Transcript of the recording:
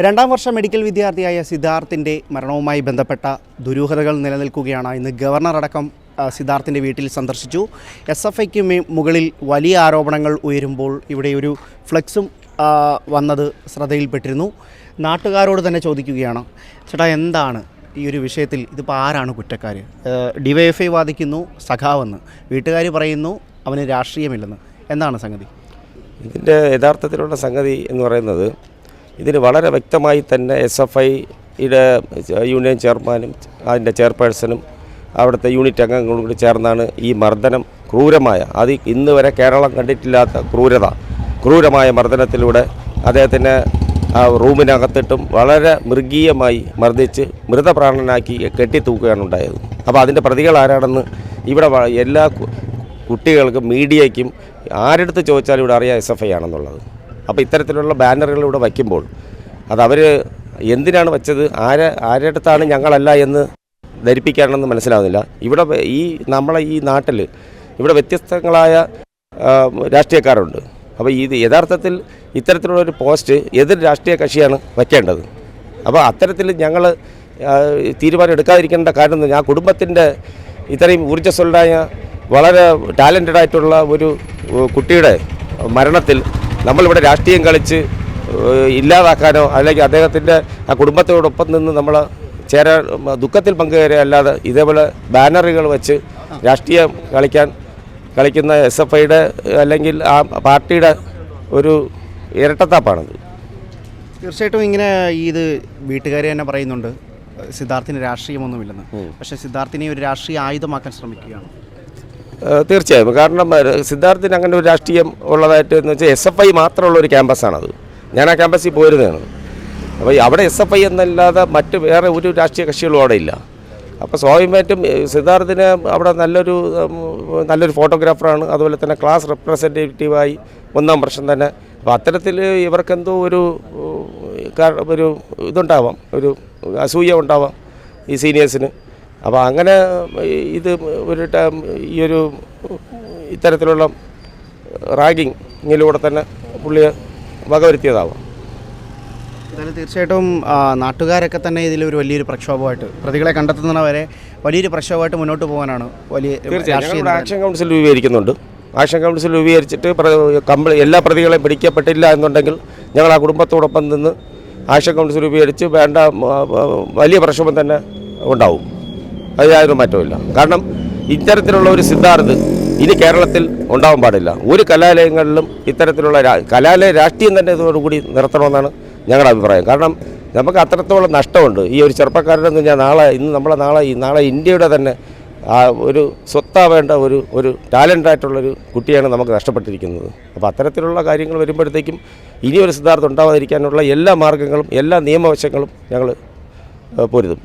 രണ്ടാം വർഷ മെഡിക്കൽ വിദ്യാർത്ഥിയായ സിദ്ധാർത്ഥിൻ്റെ മരണവുമായി ബന്ധപ്പെട്ട ദുരൂഹതകൾ നിലനിൽക്കുകയാണ്. ഇന്ന് ഗവർണർ അടക്കം സിദ്ധാർത്ഥിൻ്റെ വീട്ടിൽ സന്ദർശിച്ചു. SFIക്ക് മുകളിൽ വലിയ ആരോപണങ്ങൾ ഉയരുമ്പോൾ ഇവിടെ ഒരു ഫ്ലെക്സും വന്നത് ശ്രദ്ധയിൽപ്പെട്ടിരുന്നു. നാട്ടുകാരോട് തന്നെ ചോദിക്കുകയാണ്, ചേട്ടാ എന്താണ് ഈ ഒരു വിഷയത്തിൽ ഇതിപ്പോൾ ആരാണ് കുറ്റക്കാർ? DYFI വാദിക്കുന്നു സഖാവെന്ന്, വീട്ടുകാർ പറയുന്നു അവന് രാഷ്ട്രീയമില്ലെന്ന്. എന്താണ് സംഗതി? ഇതിൻ്റെ യഥാർത്ഥത്തിലുള്ള സംഗതി എന്ന് പറയുന്നത്, ഇതിന് വളരെ വ്യക്തമായി തന്നെ SFIയുടെ യൂണിയൻ ചെയർമാനും അതിൻ്റെ ചെയർപേഴ്സണും അവിടുത്തെ യൂണിറ്റ് അംഗങ്ങളും കൂടി ചേർന്നാണ് ഈ മർദ്ദനം ക്രൂരമായ, അത് ഇന്ന് വരെ കേരളം കണ്ടിട്ടില്ലാത്ത ക്രൂരമായ മർദ്ദനത്തിലൂടെ അദ്ദേഹത്തിനെ റൂമിനകത്തിട്ടും വളരെ മൃഗീയമായി മർദ്ദിച്ച് മൃതപ്രാണനാക്കി കെട്ടിത്തൂക്കുകയാണ് ഉണ്ടായത്. അപ്പോൾ അതിൻ്റെ പ്രതികൾ ആരാണെന്ന് ഇവിടെ എല്ലാ കുട്ടികൾക്കും മീഡിയയ്ക്കും ആരെടുത്ത് ചോദിച്ചാലും ഇവിടെ അറിയാം SFI ആണെന്നുള്ളത്. അപ്പോൾ ഇത്തരത്തിലുള്ള ബാനറുകൾ ഇവിടെ വയ്ക്കുമ്പോൾ അത് അവർ എന്തിനാണ് വെച്ചത്, ആരുടെ അടുത്താണ് ഞങ്ങളല്ല എന്ന് ധരിപ്പിക്കാനെന്ന് മനസ്സിലാവുന്നില്ല. ഇവിടെ നമ്മളെ ഈ നാട്ടിൽ ഇവിടെ വ്യത്യസ്തങ്ങളായ രാഷ്ട്രീയക്കാരുണ്ട്. അപ്പോൾ ഇത് യഥാർത്ഥത്തിൽ ഇത്തരത്തിലുള്ളൊരു പോസ്റ്റ് എതിർ രാഷ്ട്രീയ കക്ഷിയാണ് വയ്ക്കേണ്ടത്. അപ്പോൾ അത്തരത്തിൽ ഞങ്ങൾ തീരുമാനം എടുക്കാതിരിക്കേണ്ട കാരണം, ഞാൻ കുടുംബത്തിൻ്റെ ഇത്രയും ഊർജ്ജസ്വലരായ വളരെ ടാലൻറ്റഡ് ആയിട്ടുള്ള ഒരു കുട്ടിയുടെ മരണത്തിൽ നമ്മളിവിടെ രാഷ്ട്രീയം കളിച്ച് ഇല്ലാതാക്കാനോ അല്ലെങ്കിൽ അദ്ദേഹത്തിൻ്റെ ആ കുടുംബത്തോടൊപ്പം നിന്ന് നമ്മൾ ദുഃഖത്തിൽ പങ്കുചേരുക അല്ലാതെ ഇതേപോലെ ബാനറുകൾ വെച്ച് രാഷ്ട്രീയം കളിക്കുന്ന SFIയുടെ അല്ലെങ്കിൽ ആ പാർട്ടിയുടെ ഒരു ഇരട്ടത്താപ്പാണത്. തീർച്ചയായിട്ടും ഇങ്ങനെ ഇത് വീട്ടുകാർ തന്നെ പറയുന്നുണ്ട് സിദ്ധാർത്ഥിന് രാഷ്ട്രീയമൊന്നുമില്ലെന്ന്. പക്ഷേ സിദ്ധാർത്ഥിനെ ഒരു രാഷ്ട്രീയ ആയുധമാക്കാൻ ശ്രമിക്കുകയാണ്. തീർച്ചയായും. കാരണം സിദ്ധാർത്ഥിന് അങ്ങനെ ഒരു രാഷ്ട്രീയം ഉള്ളതായിട്ട് എന്ന് വെച്ചാൽ SFI മാത്രമുള്ള ഒരു ക്യാമ്പസാണത്. ഞാൻ ആ ക്യാമ്പസിൽ പോയിരുന്നതാണ്. അപ്പോൾ അവിടെ SFI എന്നല്ലാതെ മറ്റ് വേറെ ഒരു രാഷ്ട്രീയ കക്ഷികളും അവിടെ ഇല്ല. അപ്പോൾ സ്വാഭാവികമായിട്ടും സിദ്ധാർത്ഥിന് അവിടെ നല്ലൊരു ഫോട്ടോഗ്രാഫറാണ്, അതുപോലെ തന്നെ ക്ലാസ് റെപ്രസെൻറ്റേറ്റീവായി 1-ാം വർഷം തന്നെ. അപ്പോൾ അത്തരത്തിൽ ഇവർക്കെന്തോ ഒരു ഇതുണ്ടാവാം, ഒരു അസൂയ ഉണ്ടാവാം ഈ സീനിയേഴ്സിന്. അപ്പോൾ അങ്ങനെ ഇത് ഈ ഇത്തരത്തിലുള്ള റാഗിങ്ങിലൂടെ തന്നെ പുള്ളിയെ വകവരുത്തിയതാവാം. എന്തായാലും തീർച്ചയായിട്ടും നാട്ടുകാരൊക്കെ തന്നെ ഇതിലൊരു വലിയൊരു പ്രക്ഷോഭമായിട്ട്, പ്രതികളെ കണ്ടെത്തുന്നവരെ വലിയൊരു പ്രക്ഷോഭമായിട്ട് മുന്നോട്ട് പോകാനാണ് തീർച്ചയായും ആക്ഷൻ കൗൺസിൽ രൂപീകരിക്കുന്നുണ്ട്. ആക്ഷൻ കൗൺസിൽ രൂപീകരിച്ചിട്ട് എല്ലാ പ്രതികളെയും പിടിക്കപ്പെട്ടില്ല എന്നുണ്ടെങ്കിൽ ഞങ്ങൾ ആ കുടുംബത്തോടൊപ്പം നിന്ന് ആക്ഷൻ കൗൺസിൽ രൂപീകരിച്ച് വേണ്ട വലിയ പ്രക്ഷോഭം തന്നെ ഉണ്ടാവും. അത് യാതൊരു മാറ്റമില്ല. കാരണം ഇത്തരത്തിലുള്ള ഒരു സിദ്ധാർത്ഥ് ഇനി കേരളത്തിൽ ഉണ്ടാവാൻ പാടില്ല. ഒരു കലാലയങ്ങളിലും ഇത്തരത്തിലുള്ള കലാലയ രാഷ്ട്രീയം തന്നെ ഇതോടുകൂടി നിർത്തണമെന്നാണ് ഞങ്ങളുടെ അഭിപ്രായം. കാരണം നമുക്ക് അത്രത്തോളം നഷ്ടമുണ്ട്. ഈ ഒരു ചെറുപ്പക്കാരനെന്ന് ഞാൻ നാളെ ഇന്ത്യയുടെ തന്നെ ഒരു സ്വത്താവേണ്ട ഒരു ടാലൻ്റായിട്ടുള്ളൊരു കുട്ടിയാണ് നമുക്ക് നഷ്ടപ്പെട്ടിരിക്കുന്നത്. അപ്പോൾ അത്തരത്തിലുള്ള കാര്യങ്ങൾ വരുമ്പോഴത്തേക്കും ഇനിയൊരു സിദ്ധാർത്ഥം ഉണ്ടാവാതിരിക്കാനുള്ള എല്ലാ മാർഗ്ഗങ്ങളും എല്ലാ നിയമവശങ്ങളും ഞങ്ങൾ പൊരുതും.